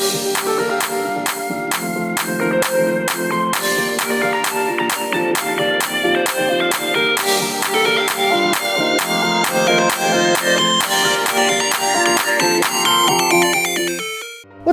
What's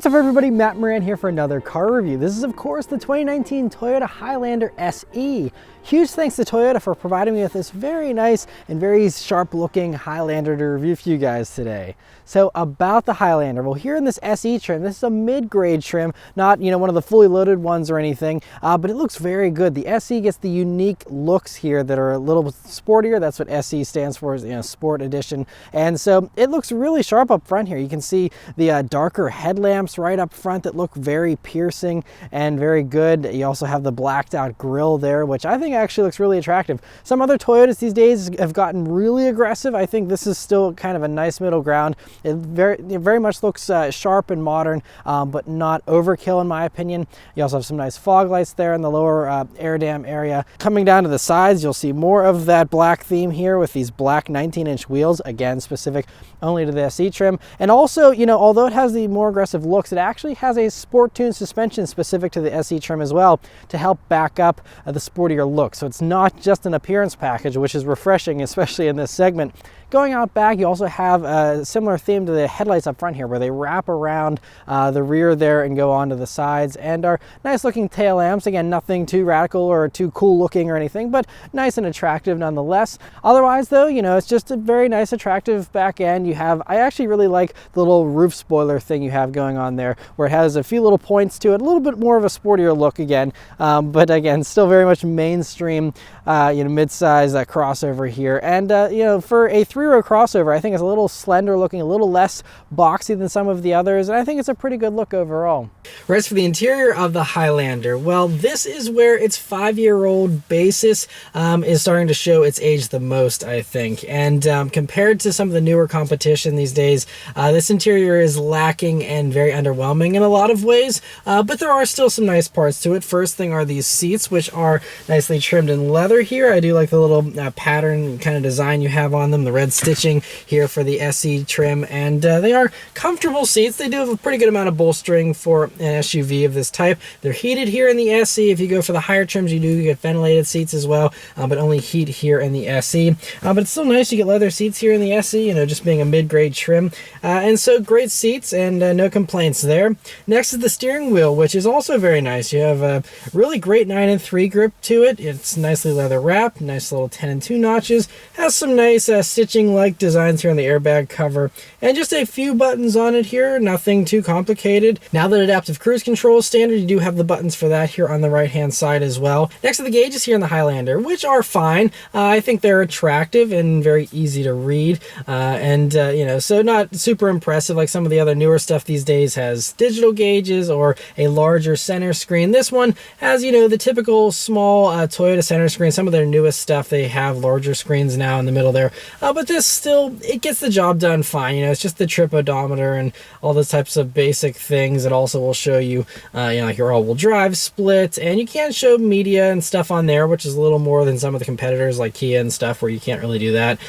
up everybody, Matt Moran here for another car review. This is of course the 2019 Toyota Highlander SE. Huge thanks to Toyota for providing me with this very nice and very sharp looking Highlander to review for you guys today. So about the Highlander, well, here in this SE trim, this is a mid-grade trim, not one of the fully loaded ones or anything, but it looks very good. The SE gets the unique looks here that are a little sportier. That's what SE stands for, is Sport Edition. And so it looks really sharp up front here. You can see the darker headlamps right up front that look very piercing and very good. You also have the blacked out grille there, which I think actually looks really attractive. Some other Toyotas these days have gotten really aggressive. I think this is still kind of a nice middle ground. It very much looks sharp and modern, but not overkill in my opinion. You also have some nice fog lights there in the lower air dam area. Coming down to the sides, you'll see more of that black theme here with these black 19-inch wheels, again specific only to the SE trim. And also, although it has the more aggressive looks, it actually has a sport tuned suspension specific to the SE trim as well to help back up the sportier look. So it's not just an appearance package, which is refreshing, especially in this segment. Going out back, you also have a similar theme to the headlights up front here, where they wrap around the rear there and go onto the sides, and are nice looking tail lamps. Again, nothing too radical or too cool looking or anything, but nice and attractive nonetheless. Otherwise though, it's just a very nice attractive back end. I actually really like the little roof spoiler thing you have going on there, where it has a few little points to it, a little bit more of a sportier look again, but again, still very much mainstream, mid-size crossover here. And for a three-row crossover, I think it's a little slender looking, a little less boxy than some of the others, and I think it's a pretty good look overall. Whereas for the interior of the Highlander, well, this is where its 5-year-old basis is starting to show its age the most, I think. And compared to some of the newer competition these days, this interior is lacking and very underwhelming in a lot of ways, but there are still some nice parts to it. First thing are these seats, which are nicely trimmed in leather here. I do like the little pattern kind of design you have on them, the red stitching here for the SE trim, and they are comfortable seats. They do have a pretty good amount of bolstering for an SUV of this type. They're heated here in the SE. If you go for the higher trims, you do get ventilated seats as well, but only heat here in the SE. But it's still nice you get leather seats here in the SE, just being a mid-grade trim. And so great seats and no complaints there. Next is the steering wheel, which is also very nice. You have a really great 9-3 grip to it. It's nicely leather wrapped, nice little 10-2 notches. Has some nice stitching-like designs here on the airbag cover, and just a few buttons on it here, nothing too complicated. Now that adaptive cruise control is standard, you do have the buttons for that here on the right-hand side as well. Next are the gauges here in the Highlander, which are fine. I think they're attractive and very easy to read, so not super impressive like some of the other newer stuff these days has digital gauges or a larger center screen. This one has, the typical small Toyota center screen. Some of their newest stuff, they have larger screens now in the middle there, but this still, it gets the job done fine. It's just the trip odometer and all those types of basic things. It also will show you, like your all-wheel drive split, and you can show media and stuff on there, which is a little more than some of the competitors like Kia and stuff, where you can't really do that.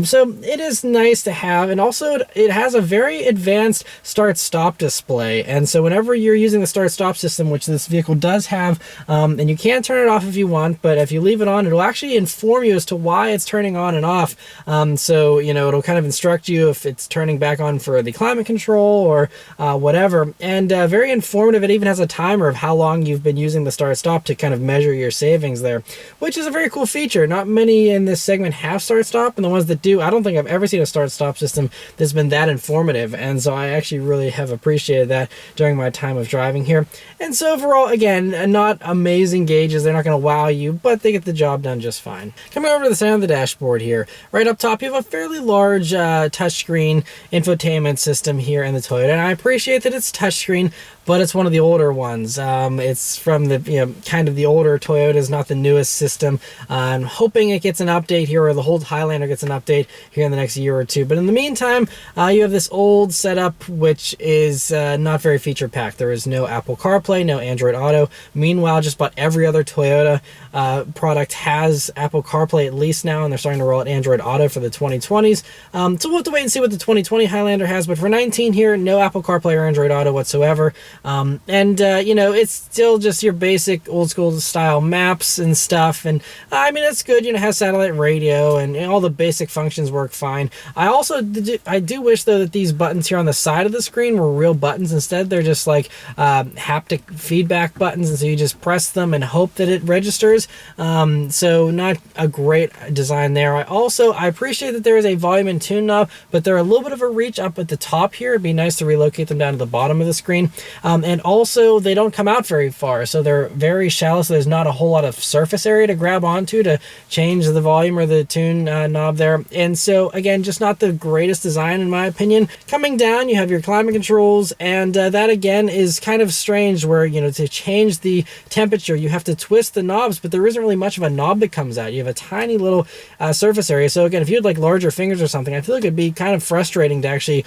So it is nice to have, and also it has a very advanced start-stop display. And so whenever you're using the start-stop system, which this vehicle does have, and you can turn it off if you want, but if you leave it on, it'll actually inform you as to why it's turning on and off. So it'll kind of instruct you if it's turning back on for the climate control or whatever. And very informative. It even has a timer of how long you've been using the start-stop to kind of measure your savings there, which is a very cool feature. Not many in this segment have start-stop, and the ones that do, I don't think I've ever seen a start-stop system that's been that informative. And so I actually really have appreciated that during my time of driving here. And so overall, again, not amazing gauges. They're not going to wow you, but they get the job done just fine. Coming over to the center of the dashboard here, right up top, you have a fairly large touchscreen infotainment system here in the Toyota, and I appreciate that it's touchscreen, but it's one of the older ones. It's from the kind of the older Toyotas, not the newest system. I'm hoping it gets an update here, or the whole Highlander gets an update here in the next year or two. But in the meantime, you have this old setup, which is not very feature packed. There is no Apple CarPlay, no Android Auto. Meanwhile, just about every other Toyota product has Apple CarPlay at least now, and they're starting to roll out Android Auto for the 2020s. So we'll have to wait and see what the 2020 Highlander has. But for 19 here, no Apple CarPlay or Android Auto whatsoever. You know, it's still just your basic old school style maps and stuff. And I mean, it's good, you know, it has satellite radio and all the basic functions work fine. I do wish though that these buttons here on the side of the screen were real buttons. Instead, they're just like haptic feedback buttons, and so you just press them and hope that it registers. So not a great design there. I appreciate that there is a volume and tune knob, but they're a little bit of a reach up at the top here. It'd be nice to relocate them down to the bottom of the screen. And also they don't come out very far, so they're very shallow, so there's not a whole lot of surface area to grab onto to change the volume or the tune knob there. And so again, just not the greatest design in my opinion. Coming down, you have your climate controls, and that again is kind of strange where, you know, to change the temperature you have to twist the knobs, but there isn't really much of a knob that comes out. You have a tiny little surface area. So again, if you had like larger fingers or something, I feel like it'd be kind of frustrating to actually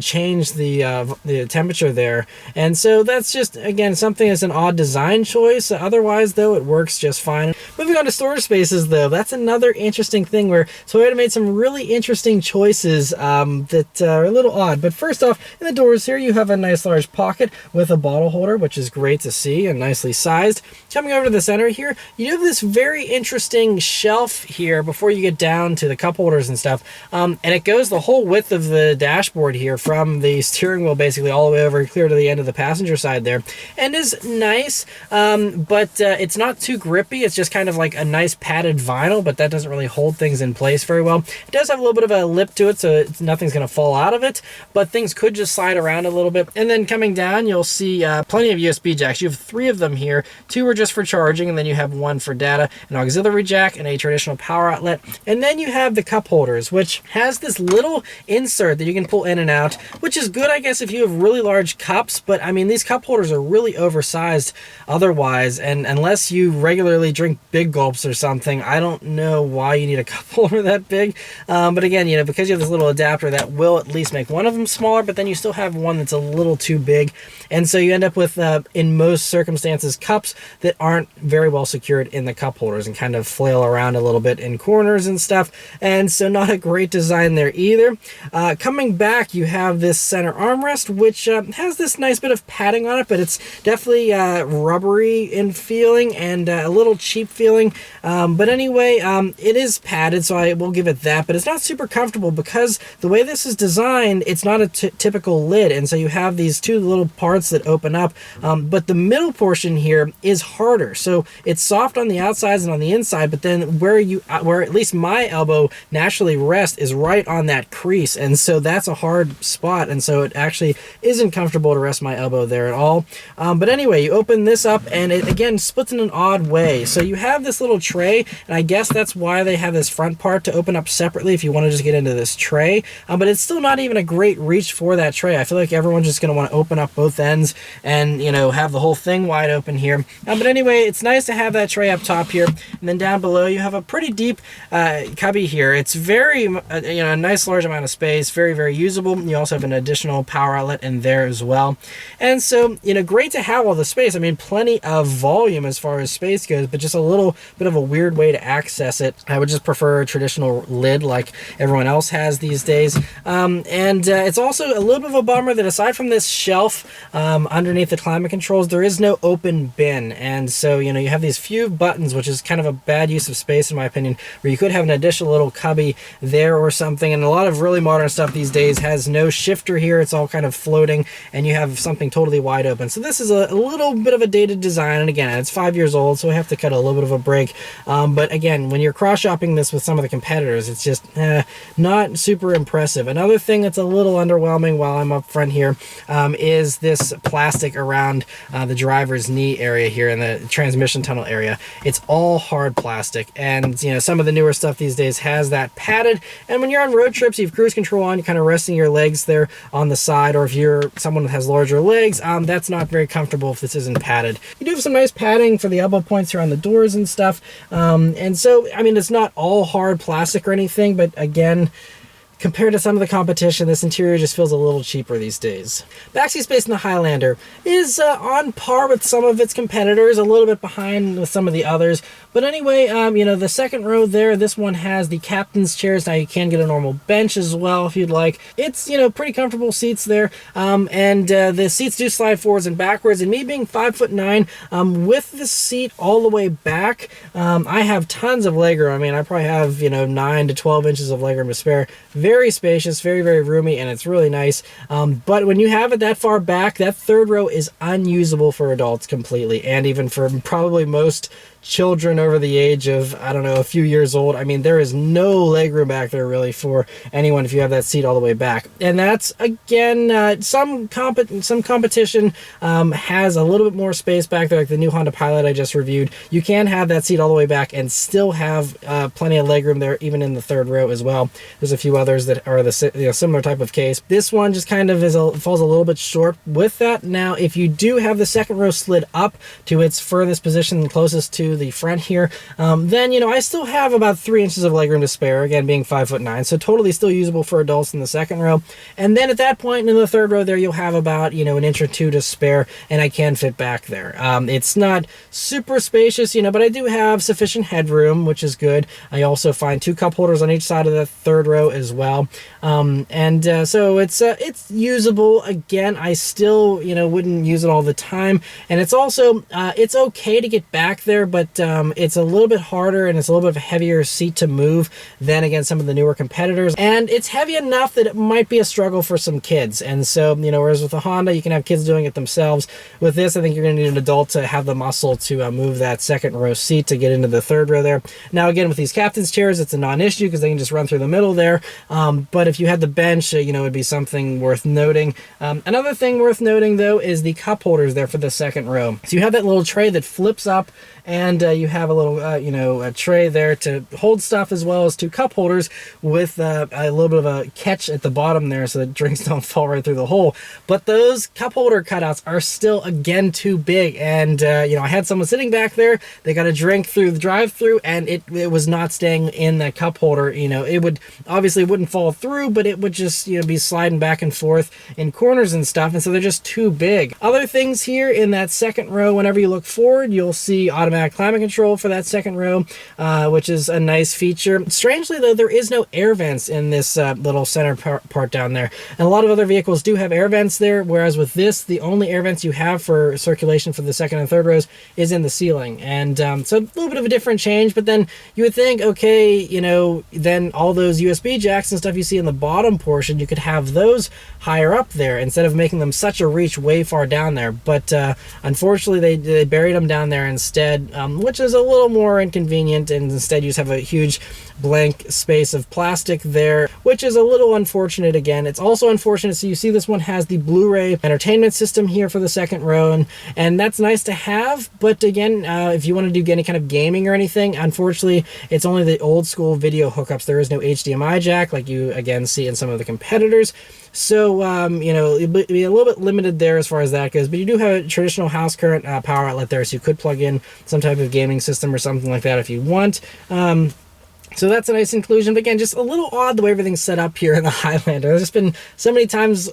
change the temperature there. And so that's just, again, something that's an odd design choice. Otherwise though, it works just fine. Moving on to storage spaces though, that's another interesting thing where Toyota made some really interesting choices that are a little odd. But first off, in the doors here, you have a nice large pocket with a bottle holder, which is great to see and nicely sized. Coming over to the center here, you have this very interesting shelf here before you get down to the cup holders and stuff. And it goes the whole width of the dashboard here from the steering wheel basically all the way over clear to the end of the passenger side there, and is nice, but it's not too grippy. It's just kind of like a nice padded vinyl, but that doesn't really hold things in place very well. It does have a little bit of a lip to it, so nothing's going to fall out of it, but things could just slide around a little bit. And then coming down, you'll see plenty of USB jacks. You have 3 of them here. 2 are just for charging, and then you have 1 for data, an auxiliary jack, and a traditional power outlet. And then you have the cup holders, which has this little insert that you can pull in and out, which is good, I guess, if you have really large cups. But I mean, these cup holders are really oversized otherwise, and unless you regularly drink big gulps or something, I don't know why you need a cup holder that big. But again, you know, because you have this little adapter, that will at least make one of them smaller, but then you still have one that's a little too big. And so you end up with, in most circumstances, cups that aren't very well secured in the cup holders and kind of flail around a little bit in corners and stuff. And so not a great design there either. Coming back, you have this center armrest, which has this nice bit of padding on it, but it's definitely rubbery in feeling and a little cheap feeling. But anyway, it is padded, so I will give it that, but it's not super comfortable because the way this is designed, it's not a typical lid. And so you have these 2 little parts that open up, but the middle portion here is harder. So it's soft on the outsides and on the inside, but then where at least my elbow naturally rests is right on that crease. And so that's a hard spot. And so it actually isn't comfortable to rest my elbow there at all. But anyway, you open this up and it again splits in an odd way. So you have this little tray, and I guess that's why they have this front part to open up separately if you want to just get into this tray. But it's still not even a great reach for that tray. I feel like everyone's just going to want to open up both ends and, you know, have the whole thing wide open here. But anyway, it's nice to have that tray up top here. And then down below, you have a pretty deep cubby here. It's very, you know, a nice large amount of space, very, very usable. You also have an additional power outlet in there as well. And so, you know, great to have all the space. I mean, plenty of volume as far as space goes, but just a little bit of a weird way to access it. I would just prefer a traditional lid like everyone else has these days. It's also a little bit of a bummer that aside from this shelf underneath the climate controls, there is no open bin. And so, you know, you have these few buttons, which is kind of a bad use of space in my opinion, where you could have an additional little cubby there or something. And a lot of really modern stuff these days has no shifter here. It's all kind of floating and you have something totally wide open. So this is a little bit of a dated design. And again, it's 5 years old, so we have to cut a little bit of a break. But again, when you're cross-shopping this with some of the competitors, it's just not super impressive. Another thing that's a little underwhelming while I'm up front here is this plastic around the driver's knee area here in the transmission tunnel area. It's all hard plastic, and you know, some of the newer stuff these days has that padded. And when you're on road trips, you have cruise control on, you're kind of resting your legs there on the side, or if you're someone that has larger legs, that's not very comfortable if this isn't padded. You do have some nice padding for the elbow points here on the doors and stuff. And so, I mean, it's not all hard plastic or anything, but again, compared to some of the competition, this interior just feels a little cheaper these days. Backseat space in the Highlander is on par with some of its competitors, a little bit behind with some of the others. But anyway, you know, the second row there, this one has the captain's chairs. Now you can get a normal bench as well if you'd like. It's, you know, pretty comfortable seats there. And the seats do slide forwards and backwards. And me being 5'9", with the seat all the way back, I have tons of legroom. I mean, I probably have, you know, 9 to 12 inches of legroom to spare. Very spacious, very, very roomy, and it's really nice. But when you have it that far back, that third row is unusable for adults completely, and even for probably most children over the age of, I don't know, a few years old. I mean, there is no legroom back there really for anyone if you have that seat all the way back. And that's, again, some competition has a little bit more space back there, like the new Honda Pilot I just reviewed. You can have that seat all the way back and still have plenty of legroom there, even in the third row as well. There's a few others that are the, you know, similar type of case. This one just kind of falls a little bit short with that. Now, if you do have the second row slid up to its furthest position closest to the front here, then, you know, I still have about 3 inches of legroom to spare, again being 5'9", so totally still usable for adults in the second row. And then at that point in the third row there, you'll have about, you know, 1 inch or 2 to spare, and I can fit back there. It's not super spacious, you know, but I do have sufficient headroom, which is good. I also find 2 cup holders on each side of the third row as well. So it's usable. Again, I still, you know, wouldn't use it all the time, and it's also it's okay to get back there, but it's a little bit harder and it's a little bit of a heavier seat to move than against some of the newer competitors, and it's heavy enough that it might be a struggle for some kids. And so, you know, whereas with the Honda you can have kids doing it themselves, with this I think you're going to need an adult to have the muscle to move that second row seat to get into the third row there. Now again, with these captain's chairs, it's a non-issue because they can just run through the middle there, but if you had the bench, you know, it'd be something worth noting. Another thing worth noting though is the cup holders there for the second row. So you have that little tray that flips up, and you have a little, you know, a tray there to hold stuff, as well as 2 cup holders with a little bit of a catch at the bottom there so that drinks don't fall right through the hole. But those cup holder cutouts are still, again, too big. And, you know, I had someone sitting back there, they got a drink through the drive-through, and it was not staying in the cup holder. You know, it would, obviously wouldn't fall through, but it would just, you know, be sliding back and forth in corners and stuff, and so they're just too big. Other things here in that second row, whenever you look forward, you'll see automatic climate control for that second row, which is a nice feature. Strangely though, there is no air vents in this little center part down there, and a lot of other vehicles do have air vents there, whereas with this, the only air vents you have for circulation for the second and third rows is in the ceiling. And so a little bit of a different change, but then you would think, okay, you know, then all those USB jacks and stuff you see in the bottom portion, you could have those higher up there instead of making them such a reach way far down there. But unfortunately they buried them down there instead, which is a little more inconvenient, and instead you just have a huge blank space of plastic there, which is a little unfortunate. Again, it's also unfortunate, so you see this one has the Blu-ray entertainment system here for the second row, and that's nice to have, but again, if you want to do any kind of gaming or anything, unfortunately it's only the old school video hookups. There is no HDMI jack like you again see in some of the competitors. So, you know, it'd be a little bit limited there as far as that goes, but you do have a traditional house current power outlet there, so you could plug in some type of gaming system or something like that if you want. So that's a nice inclusion, but again, just a little odd the way everything's set up here in the Highlander. There's just been so many times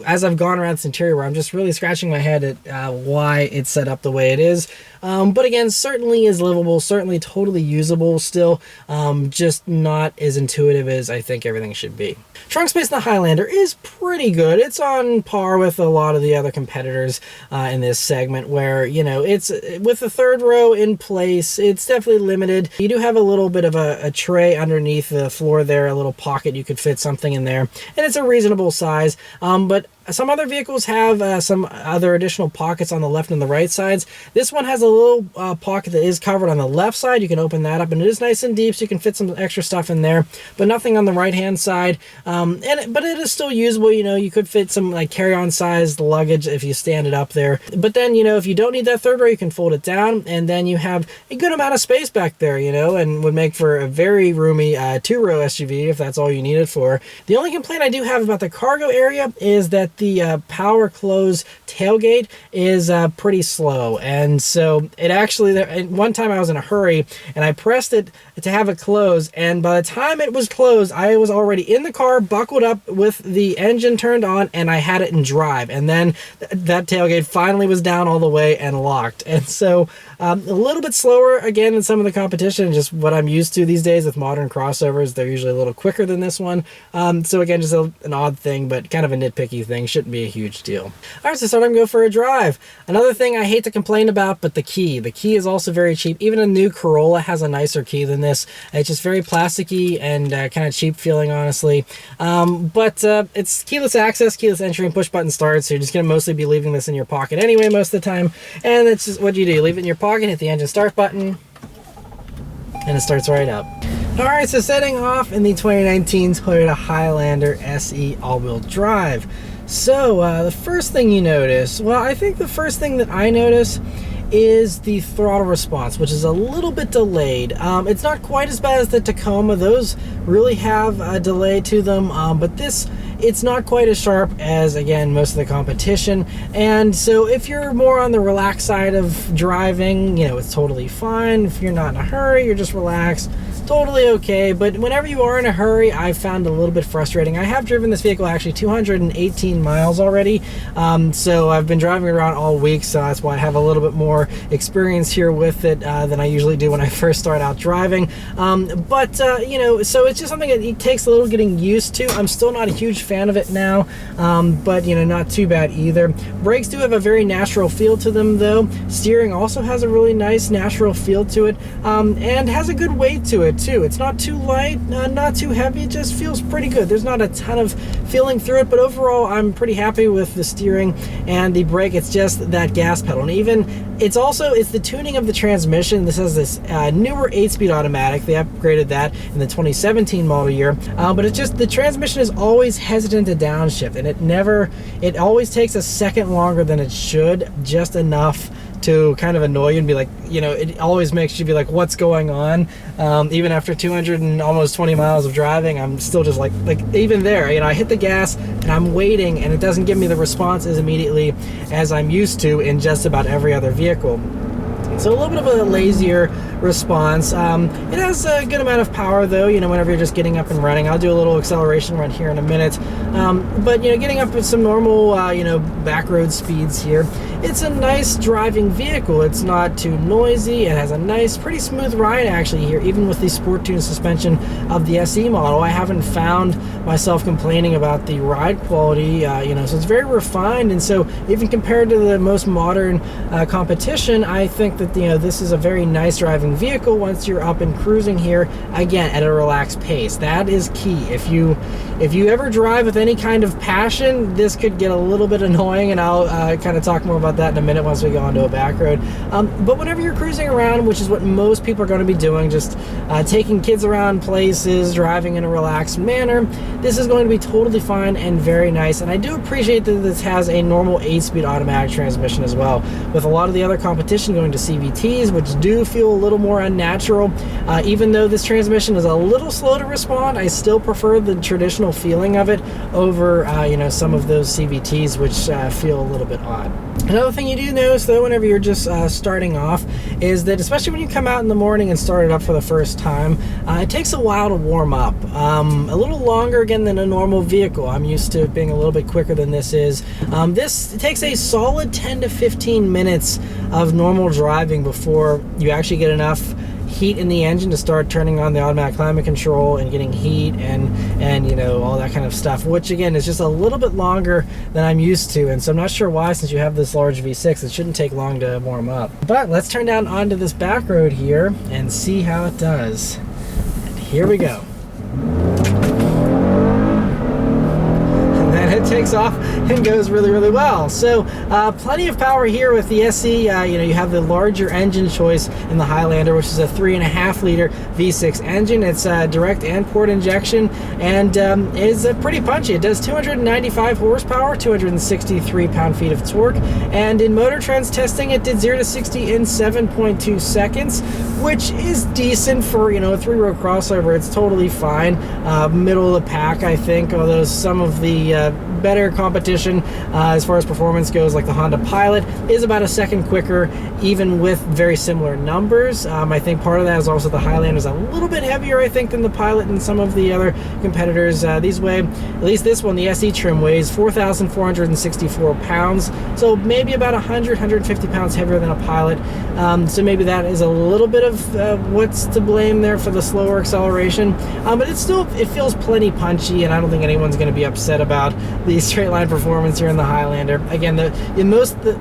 as I've gone around this interior where I'm just really scratching my head at why it's set up the way it is. But again, certainly is livable, certainly totally usable still, just not as intuitive as I think everything should be. Trunk space in the Highlander is pretty good. It's on par with a lot of the other competitors in this segment, where, you know, it's with the third row in place, it's definitely limited. You do have a little bit of a tray underneath the floor there, a little pocket you could fit something in there, and it's a reasonable size, but some other vehicles have some other additional pockets on the left and the right sides. This one has a little pocket that is covered on the left side. You can open that up, and it is nice and deep, so you can fit some extra stuff in there, but nothing on the right hand side. But it is still usable. You know, you could fit some like carry-on sized luggage if you stand it up there. But then, you know, if you don't need that third row, you can fold it down, and then you have a good amount of space back there, you know, and would make for a very roomy 2-row SUV if that's all you need it for. The only complaint I do have about the cargo area is that the power close tailgate is pretty slow. And so it actually, one time I was in a hurry and I pressed it to have it close, and by the time it was closed, I was already in the car, buckled up with the engine turned on, and I had it in drive. And then that tailgate finally was down all the way and locked. And so a little bit slower again than some of the competition, just what I'm used to these days with modern crossovers. They're usually a little quicker than this one. So again, just an odd thing, but kind of a nitpicky thing. Shouldn't be a huge deal. All right, so start time to go for a drive. Another thing I hate to complain about, but the key. The key is also very cheap. Even a new Corolla has a nicer key than this. It's just very plasticky and kind of cheap feeling, honestly. But it's keyless access, keyless entry, and push button start. So you're just going to mostly be leaving this in your pocket anyway most of the time. And that's just what you do. You leave it in your pocket, hit the engine start button, and it starts right up. All right, so setting off in the 2019 Toyota Highlander SE all-wheel drive. So the first thing you notice, well, I think the first thing that I notice is the throttle response, which is a little bit delayed. It's not quite as bad as the Tacoma. Those really have a delay to them, but this, it's not quite as sharp as, again, most of the competition. And so if you're more on the relaxed side of driving, you know, it's totally fine. If you're not in a hurry, you're just relaxed, totally okay. But whenever you are in a hurry, I found it a little bit frustrating. I have driven this vehicle actually 218 miles already. So I've been driving around all week, so that's why I have a little bit more experience here with it than I usually do when I first start out driving. You know, so it's just something that it takes a little getting used to. I'm still not a huge fan of it now, but you know, not too bad either. Brakes do have a very natural feel to them though. Steering also has a really nice natural feel to it, and has a good weight to it too. It's not too light, not too heavy. It just feels pretty good. There's not a ton of feeling through it, but overall I'm pretty happy with the steering and the brake. It's just that gas pedal, and even it's the tuning of the transmission. This has this newer 8-speed automatic. They upgraded that in the 2017 model year, but it's just the transmission is always hesitant to downshift, and it always takes a second longer than it should, just enough to kind of annoy you and be like, you know, it always makes you be like, what's going on? Even after 200 and almost 20 miles of driving, I'm still just like even there, you know, I hit the gas and I'm waiting and it doesn't give me the response as immediately as I'm used to in just about every other vehicle. So a little bit of a lazier response. It has a good amount of power though, you know, whenever you're just getting up and running. I'll do a little acceleration run here in a minute. But you know, getting up at some normal, you know, back road speeds here, it's a nice driving vehicle. It's not too noisy. It has a nice, pretty smooth ride actually here, even with the sport tune suspension of the SE model. I haven't found myself complaining about the ride quality, you know, so it's very refined. And so even compared to the most modern competition, I think that, you know, this is a very nice driving vehicle once you're up and cruising here, again, at a relaxed pace. That is key. If you ever drive with any kind of passion, this could get a little bit annoying, and I'll kind of talk more about that in a minute once we go onto a back road. But whenever you're cruising around, which is what most people are going to be doing, just taking kids around places, driving in a relaxed manner, this is going to be totally fine and very nice. And I do appreciate that this has a normal 8-speed automatic transmission as well. With a lot of the other competition going to CVTs, which do feel a little more unnatural. Even though this transmission is a little slow to respond, I still prefer the traditional feeling of it over you know, some of those CVTs, which feel a little bit odd. Another thing you do notice though whenever you're just starting off is that, especially when you come out in the morning and start it up for the first time, it takes a while to warm up. A little longer again than a normal vehicle. I'm used to it being a little bit quicker than this is. This takes a solid 10 to 15 minutes of normal driving before you actually get enough heat in the engine to start turning on the automatic climate control and getting heat and you know, all that kind of stuff, which again is just a little bit longer than I'm used to. And so I'm not sure why, since you have this large V6, it shouldn't take long to warm up. But let's turn down onto this back road here and see how it does. And here we go. It takes off and goes really, really well. So plenty of power here with the SE. You know, you have the larger engine choice in the Highlander, which is a 3.5 liter V6 engine. It's direct and port injection, and is pretty punchy. It does 295 horsepower, 263 pound-feet of torque, and in Motor Trend's testing, it did 0 to 60 in 7.2 seconds, which is decent for, you know, a 3-row crossover. It's totally fine. Middle of the pack, I think, although some of the better competition as far as performance goes. Like the Honda Pilot is about a second quicker, even with very similar numbers. I think part of that is also the Highlander is a little bit heavier, I think, than the Pilot and some of the other competitors. These weigh, at least this one, the SE trim weighs 4,464 pounds, so maybe about 150 pounds heavier than a Pilot. So maybe that is a little bit of what's to blame there for the slower acceleration. But it feels plenty punchy, and I don't think anyone's going to be upset about the straight line performance here in the Highlander. Again, the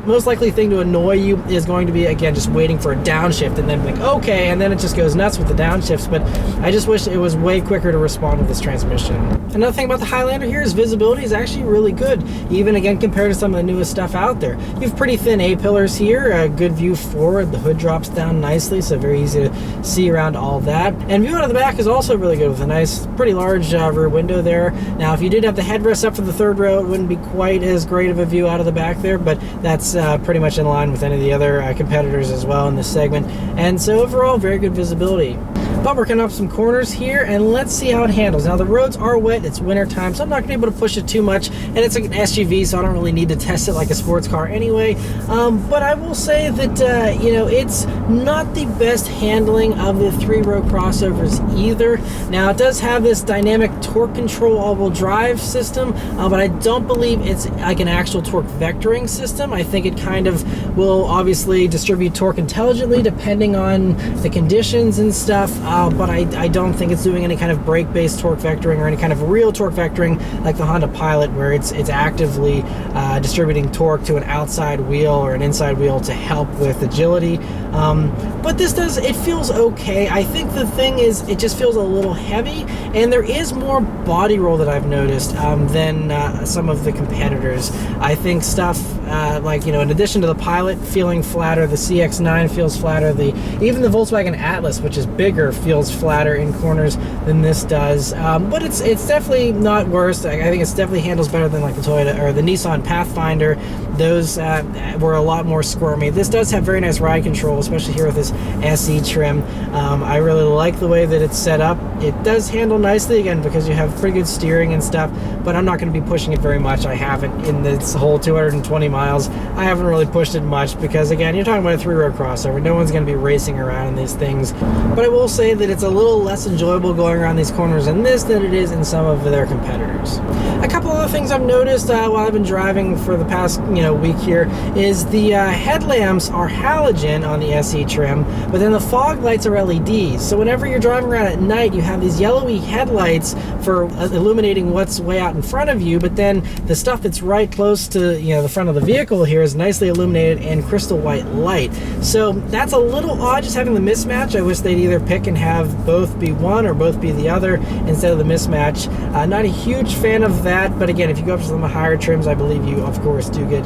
most likely thing to annoy you is going to be, again, just waiting for a downshift and then like, okay, and then it just goes nuts with the downshifts. But I just wish it was way quicker to respond with this transmission. Another thing about the Highlander here is visibility is actually really good, even again compared to some of the newest stuff out there. You have pretty thin A-pillars here, a good view forward, the hood drops down nicely, so very easy to see around all that. And view out of the back is also really good with a nice, pretty large rear window there. Now, if you did have the headrest up for the third row, it wouldn't be quite as great of a view out of the back there, but that's pretty much in line with any of the other competitors as well in this segment. And so overall, very good visibility. But we're coming up some corners here, and let's see how it handles. Now, the roads are wet, it's winter time, so I'm not going to be able to push it too much, and it's like an SUV, so I don't really need to test it like a sports car anyway. But I will say that, you know, it's not the best handling of the three-row crossovers either. Now, it does have this dynamic torque control all-wheel drive system, but I don't believe it's like an actual torque vectoring system. I think it kind of will obviously distribute torque intelligently depending on the conditions and stuff. But I don't think it's doing any kind of brake-based torque vectoring or any kind of real torque vectoring like the Honda Pilot, where it's actively distributing torque to an outside wheel or an inside wheel to help with agility. But this it feels okay. I think the thing is, it just feels a little heavy, and there is more body roll that I've noticed than some of the competitors. I think stuff like, you know, in addition to the Pilot feeling flatter, the CX-9 feels flatter, even the Volkswagen Atlas, which is bigger, feels flatter in corners than this does. But it's definitely not worse. I think it definitely handles better than like the Toyota or the Nissan Pathfinder. Those were a lot more squirmy. This does have very nice ride control, especially here with this SE trim. I really like the way that it's set up. It does handle nicely, again, because you have pretty good steering and stuff, but I'm not going to be pushing it very much. I haven't in this whole 220 miles. I haven't really pushed it much because, again, you're talking about a three-row crossover. No one's going to be racing around in these things. But I will say that it's a little less enjoyable going around these corners in this than it is in some of their competitors. A couple other things I've noticed while I've been driving for the past week here is the headlamps are halogen on the SE trim, but then the fog lights are LEDs. So whenever you're driving around at night, you have these yellowy headlights for illuminating what's way out in front of you, but then the stuff that's right close to the front of the vehicle here is nicely illuminated in crystal white light. So that's a little odd, just having the mismatch. I wish they'd either pick and have both be one or both be the other instead of the mismatch. Not a huge fan of that, but again, if you go up to some higher trims, I believe you of course do get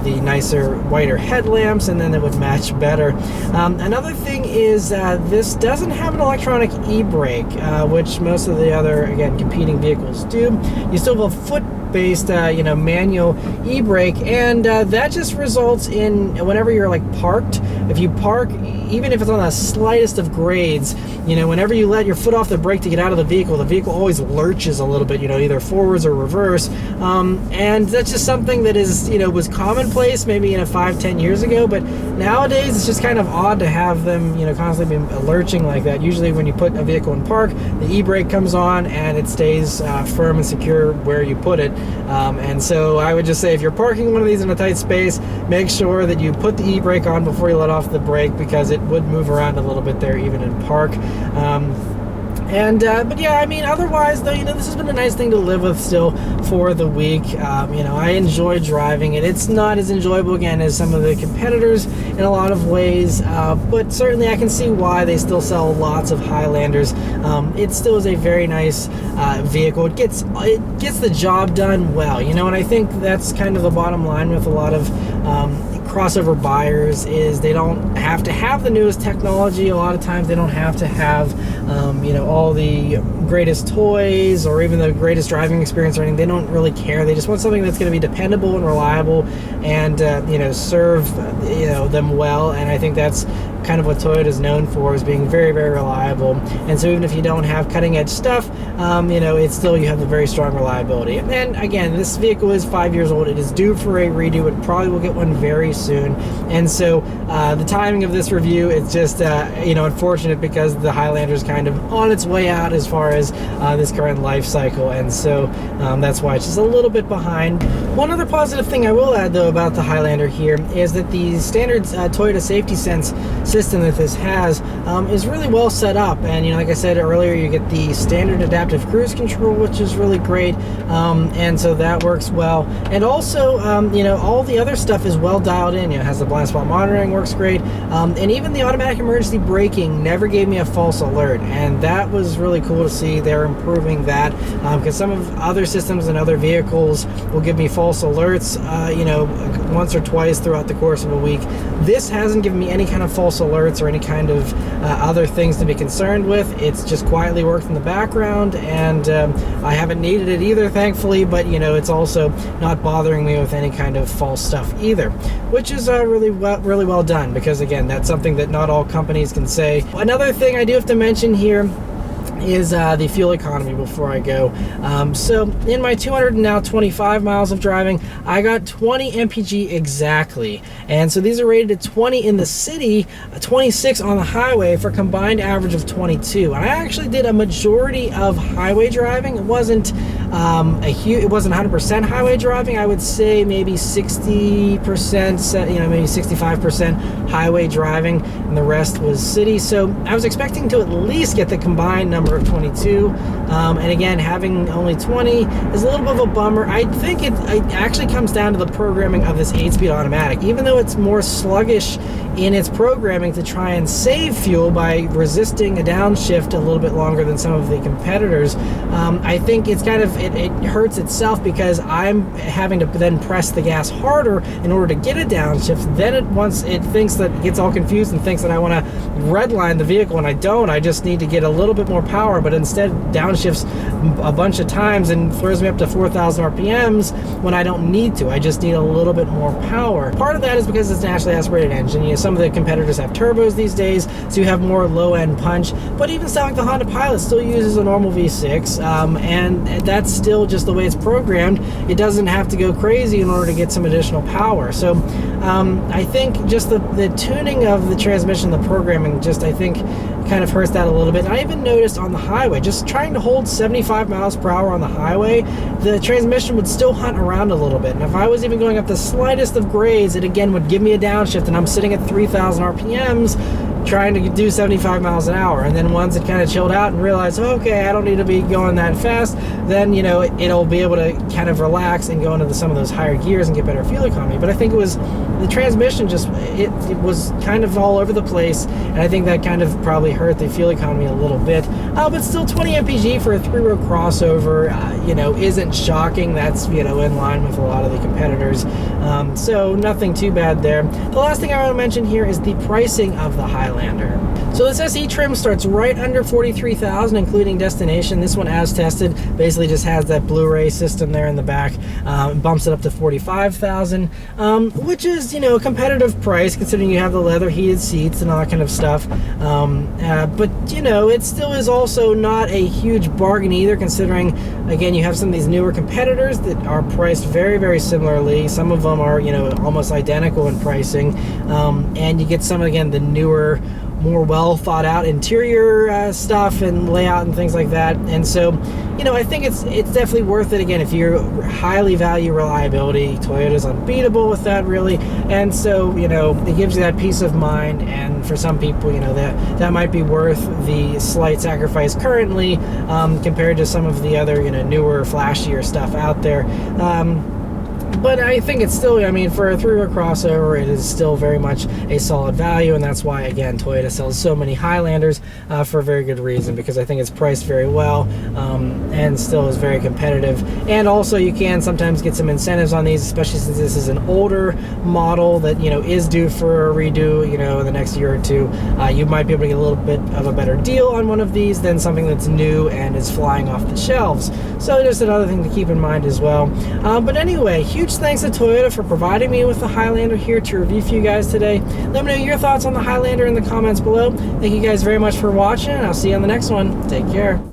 the nicer, whiter headlamps, and then it would match better. Another thing is this doesn't have an electronic e-brake, which most of the other, again, competing vehicles do. You still have a foot-based, manual e-brake, and that just results in whenever you're like parked, if you park, even if it's on the slightest of grades, whenever you let your foot off the brake to get out of the vehicle always lurches a little bit, either forwards or reverse, and that's just something that is, was commonplace maybe 5-10 years ago, but nowadays it's just kind of odd to have them, constantly be lurching like that. Usually when you put a vehicle in park, the e-brake comes on and it stays firm and secure where you put it, and so I would just say if you're parking one of these in a tight space, make sure that you put the e-brake on before you let off the brake, because it would move around a little bit there even in park. But yeah, I mean, otherwise though, this has been a nice thing to live with still for the week. I enjoy driving it. It's not as enjoyable, again, as some of the competitors in a lot of ways, but certainly I can see why they still sell lots of Highlanders. It still is a very nice vehicle. It gets the job done well, and I think that's kind of the bottom line with a lot of crossover buyers is they don't have to have the newest technology. A lot of times they don't have to have, all the greatest toys or even the greatest driving experience or anything. They don't really care. They just want something that's going to be dependable and reliable and, serve, them well. And I think that's kind of what Toyota is known for, is being very, very reliable. And so even if you don't have cutting edge stuff, it's still, you have the very strong reliability. And then again, this vehicle is 5 years old. It is due for a redo. It probably will get one very soon. And so the timing of this review, it's just, unfortunate because the Highlander is kind of on its way out as far as this current life cycle. And so that's why it's just a little bit behind. One other positive thing I will add though about the Highlander here is that the standard Toyota Safety Sense system that this has is really well set up. And like I said earlier, you get the standard adaptive cruise control, which is really great, and so that works well. And also all the other stuff is well dialed in. It has the blind spot monitoring, works great, and even the automatic emergency braking never gave me a false alert, and that was really cool to see. They're improving that, because some of other systems and other vehicles will give me false alerts once or twice throughout the course of a week. This hasn't given me any kind of false alerts or any kind of other things to be concerned with. It's just quietly worked in the background, and I haven't needed it either, thankfully, but it's also not bothering me with any kind of false stuff either, which is really well done, because again, that's something that not all companies can say. Another thing I do have to mention here is the fuel economy before I go. So in my 225 miles of driving, I got 20 mpg exactly. And so these are rated at 20 in the city, 26 on the highway, for a combined average of 22. And I actually did a majority of highway driving. It wasn't it wasn't 100% highway driving. I would say maybe 60%, maybe 65% highway driving, and the rest was city. So I was expecting to at least get the combined number of 22, and again, having only 20 is a little bit of a bummer. I think it actually comes down to the programming of this 8-speed automatic. Even though it's more sluggish in its programming to try and save fuel by resisting a downshift a little bit longer than some of the competitors, I think it's kind of, it hurts itself, because I'm having to then press the gas harder in order to get a downshift. Then once it thinks that, it gets all confused and thinks that I want to redline the vehicle, and I don't. I just need to get a little bit more power, but instead downshifts a bunch of times and throws me up to 4,000 RPMs when I don't need to. I just need a little bit more power. Part of that is because it's a naturally aspirated engine. Some of the competitors have turbos these days, so you have more low-end punch, but even stuff like the Honda Pilot still uses a normal V6, and that's still just the way it's programmed. It doesn't have to go crazy in order to get some additional power. So I think just the tuning of the transmission, the programming, I think kind of hurts that a little bit. And I even noticed on the highway, just trying to hold 75 miles per hour on the highway, the transmission would still hunt around a little bit. And if I was even going up the slightest of grades, it again would give me a downshift, and I'm sitting at 3,000 RPMs trying to do 75 miles an hour. And then once it kind of chilled out and realized, okay, I don't need to be going that fast, then it'll be able to kind of relax and go into some of those higher gears and get better fuel economy. But I think it was the transmission, just it was kind of all over the place, and I think that kind of probably hurt the fuel economy a little bit. But still, 20 mpg for a 3-row crossover isn't shocking. That's in line with a lot of the competitors, so nothing too bad there. The last thing I want to mention here is the pricing of the Highlander. So this SE trim starts right under $43,000, including destination. This one, as tested, basically just has that Blu-ray system there in the back. Bumps it up to $45,000, which is a competitive price considering you have the leather heated seats and all that kind of stuff. But it still is also not a huge bargain either, considering again you have some of these newer competitors that are priced very, very similarly. Some of them are almost identical in pricing, and you get some, again, the newer, more well thought out interior stuff and layout and things like that. And so I think it's definitely worth it. Again, if you highly value reliability, Toyota's unbeatable with that, really. And so it gives you that peace of mind, and for some people that might be worth the slight sacrifice currently, compared to some of the other newer, flashier stuff out there. But I think it's still, I mean, for a three-row crossover, it is still very much a solid value, and that's why, again, Toyota sells so many Highlanders for a very good reason, because I think it's priced very well and still is very competitive. And also, you can sometimes get some incentives on these, especially since this is an older model that, you know, is due for a redo, you know, in the next year or two. You might be able to get a little bit of a better deal on one of these than something that's new and is flying off the shelves. So just another thing to keep in mind as well. But anyway, huge thanks to Toyota for providing me with the Highlander here to review for you guys today. Let me know your thoughts on the Highlander in the comments below. Thank you guys very much for watching, and I'll see you on the next one. Take care.